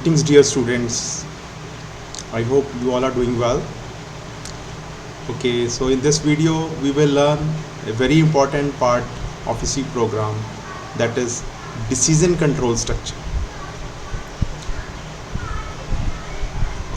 Greetings dear students, I hope you all are doing well. Okay, so in this video we will learn a very important part of a C program, that is decision control structure.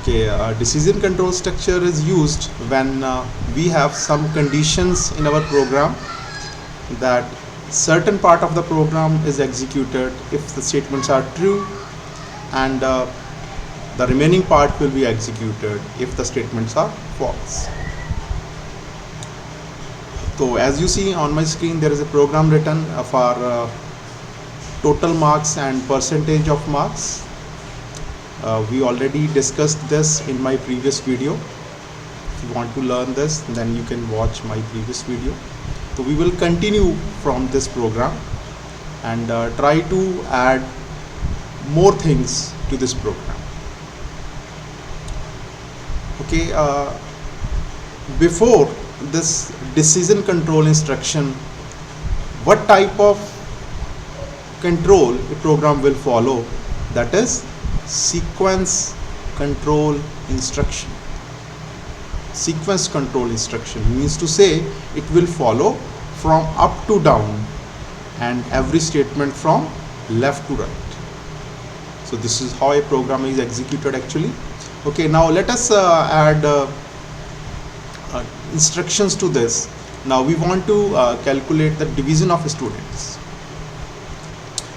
Okay, decision control structure is used when we have some conditions in our program that certain part of the program is executed if the statements are true, and the remaining part will be executed if the statements are false. So as you see on my screen, there is a program written for total marks and percentage of marks. We already discussed this in my previous video. If you want to learn this, then you can watch my previous video. So we will continue from this program and try to add more things to this program. Okay, before this decision control instruction, what type of control a program will follow? That is sequence control instruction. Sequence control instruction means to say it will follow from up to down and every statement from left to right. So this is how a program is executed actually. Okay, now let us add instructions to this. Now we want to calculate the division of students.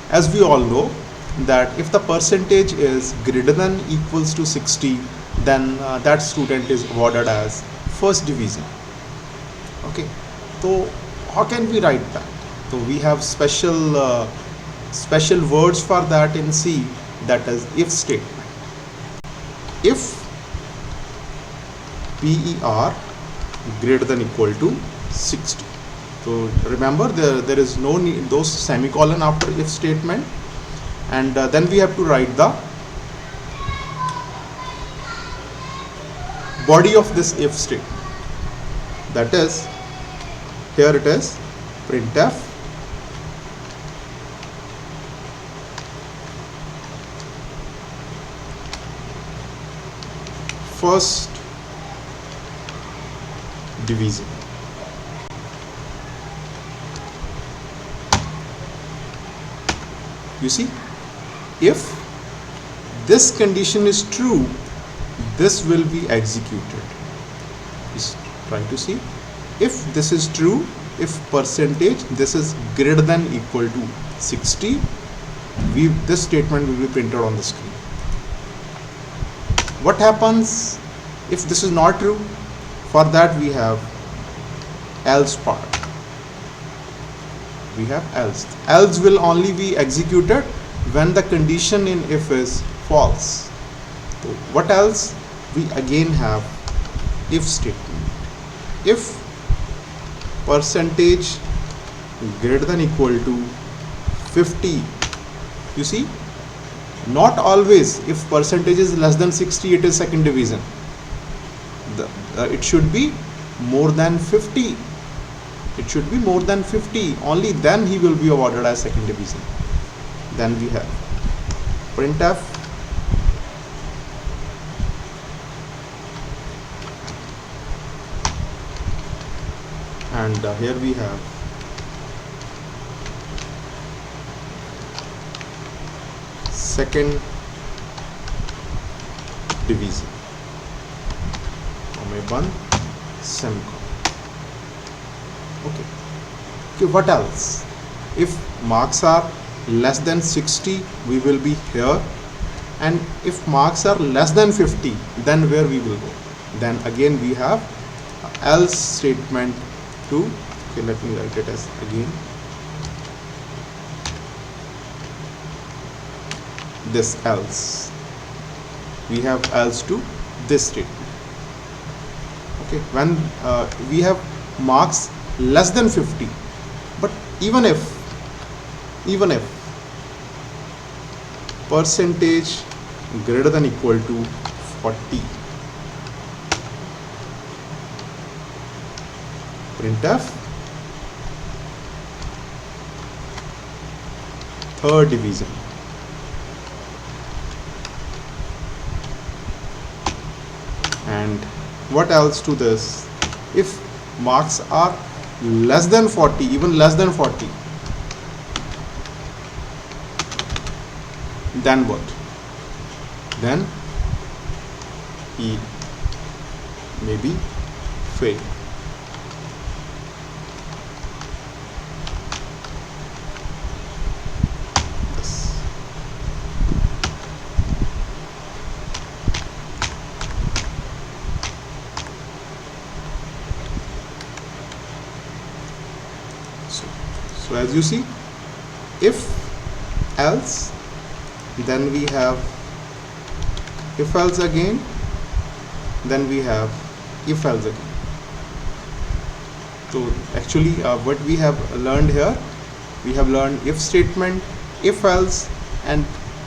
As we all know that if the percentage is greater than equals to 60, then that student is awarded as first division. Okay, so how can we write that? So we have special words for that in C, that is if statement. If PER greater than equal to 60. So remember there is no need those semicolon after if statement, and then we have to write the body of this if statement. That is, here it is printf first division. You see, if this condition is true, this will be executed. Just try to see. If this is true, if percentage this is greater than equal to 60, this statement will be printed on the screen. What happens if this is not true? For that we have else part. We have else. Else will only be executed when the condition in if is false. So what else? We again have if statement. If percentage greater than equal to 50, you see, not always if percentage is less than 60 it is second division. It should be more than 50. It should be more than 50, only then he will be awarded as second division. Then we have printf and here we have second division. One semicolon. Okay, what else? If marks are less than 60, we will be here, and if marks are less than 50, then where we will go? Then again we have else statement to, okay, let me write it as again this else. We have else to this statement. Okay, when we have marks less than 50, but even if percentage greater than equal to 40, printf third division. what else to this? If marks are less than 40, even less than 40, then what? Then he maybe fail. Yes. So as you see, if else, then we have if else again, then we have if else again. So actually what we have learned here, we have learned if statement, if else, and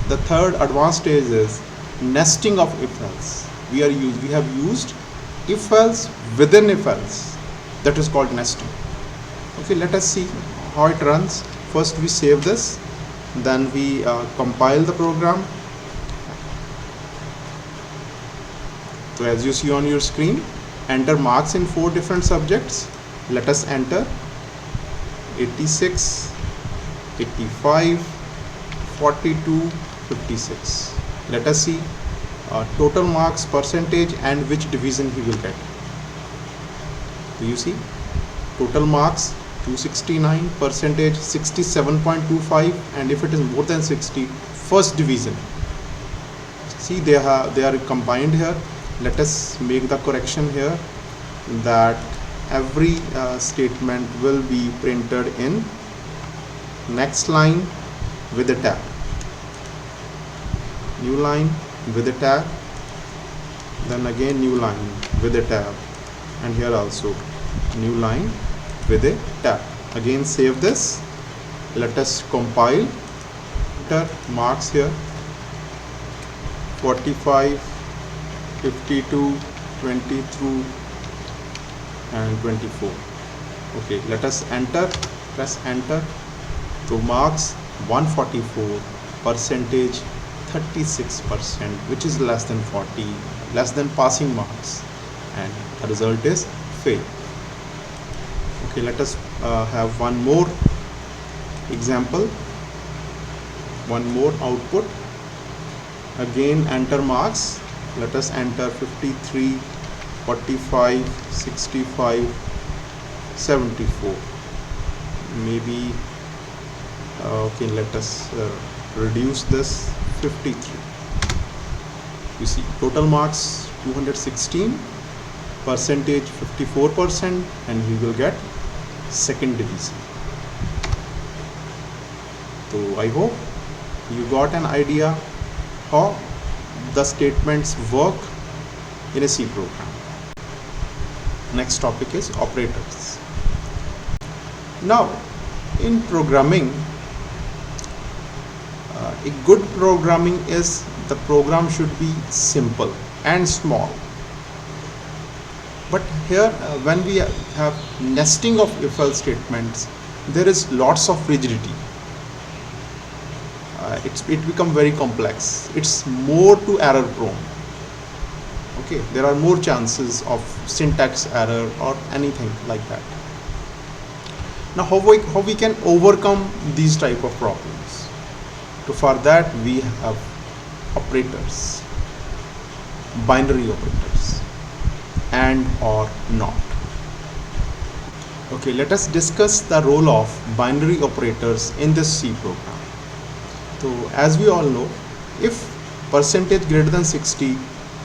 the third advanced stage is nesting of if else. We have used if else within if else, that is called nesting. Okay, let us see how it runs. First we save this, then we compile the program. So as you see on your screen, enter marks in 4 different subjects. Let us enter 86, 85, 42, 56. Let us see total marks, percentage, and which division he will get. Do you see? Total marks 269, percentage 67.25, and if it is more than 60, first division. See, they are combined here. Let us make the correction here that every statement will be printed in next line with a tab, new line with a tab, then again new line with a tab, and here also new line with a tab. Again save this. Let us compile. Enter marks here 45, 52, 23 and 24. Okay, let us enter, press enter. So marks 144, percentage 36%, which is less than 40, less than passing marks, and the result is fail. Okay, let us have one more example, one more output. Again enter marks. Let us enter 53, 45, 65, 74. Maybe okay, let us reduce this 53. You see, total marks 216, percentage 54%, and he will get second division. So I hope you got an idea how the statements work in a C program. Next topic is operators. Now in programming, a good programming is the program should be simple and small. But here when we have nesting of if-else statements, there is lots of rigidity. It become very complex. It's more to error prone. Okay, there are more chances of syntax error or anything like that. Now how we can overcome these type of problems? So for that we have operators, binary operators, and or not. Okay, let us discuss the role of binary operators in this C program. So as we all know, if percentage greater than 60,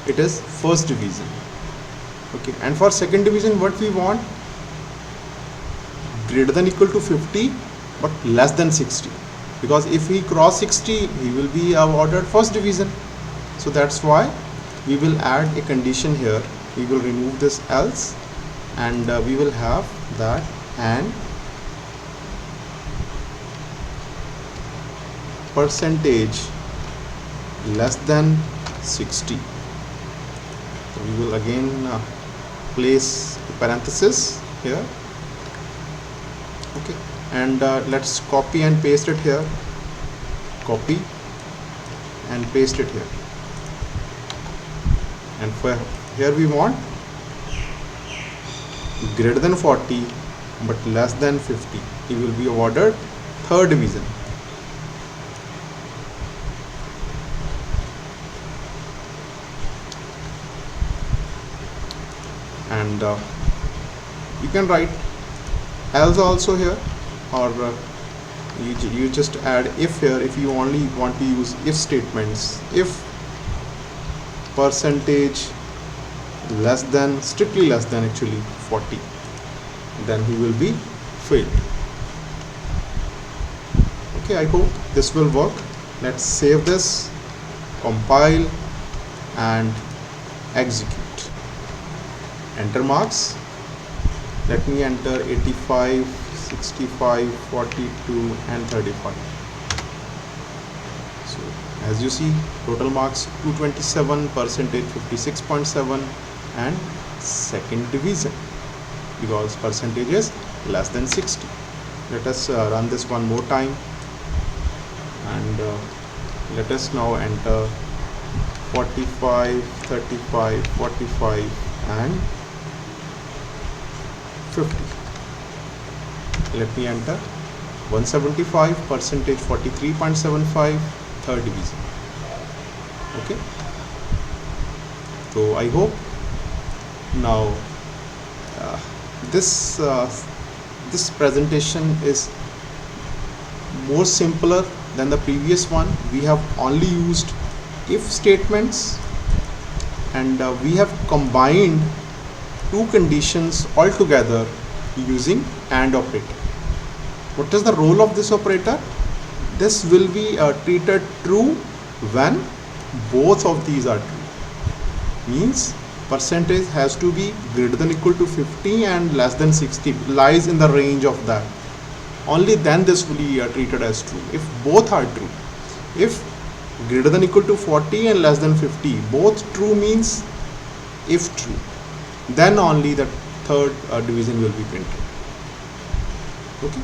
it is first division. Okay, and for second division what we want? Greater than equal to 50 but less than 60, because if he cross 60 he will be awarded first division. So that's why we will add a condition here. We will remove this else, and we will have that and percentage less than 60. So we will again place a parenthesis here. Okay, and let's copy and paste it here. Copy and paste it here. And for here we want greater than 40 but less than 50, he will be awarded third division. And you can write else also here, or you just add if here if you only want to use if statements. If percentage less than, strictly less than actually 40, then he will be failed. Okay, I hope this will work. Let's save this, compile and execute. Enter marks. Let me enter 85, 65, 42 and 35. So as you see, total marks 227, percentage 56.7 and second division because percentage is less than 60. Let us run this one more time, and let us now enter 45, 35, 45 and 50. Let me enter 175, percentage 43.75, third division. Okay, so I hope now this presentation is more simpler than the previous one. We have only used if statements, and we have combined two conditions all together using AND operator. What is the role of this operator? This will be treated true when both of these are true. Means percentage has to be greater than equal to 50 and less than 60, lies in the range of that. Only then this will be treated as true. If both are true, if greater than equal to 40 and less than 50, both true means if true, then only the third division will be printed. Okay.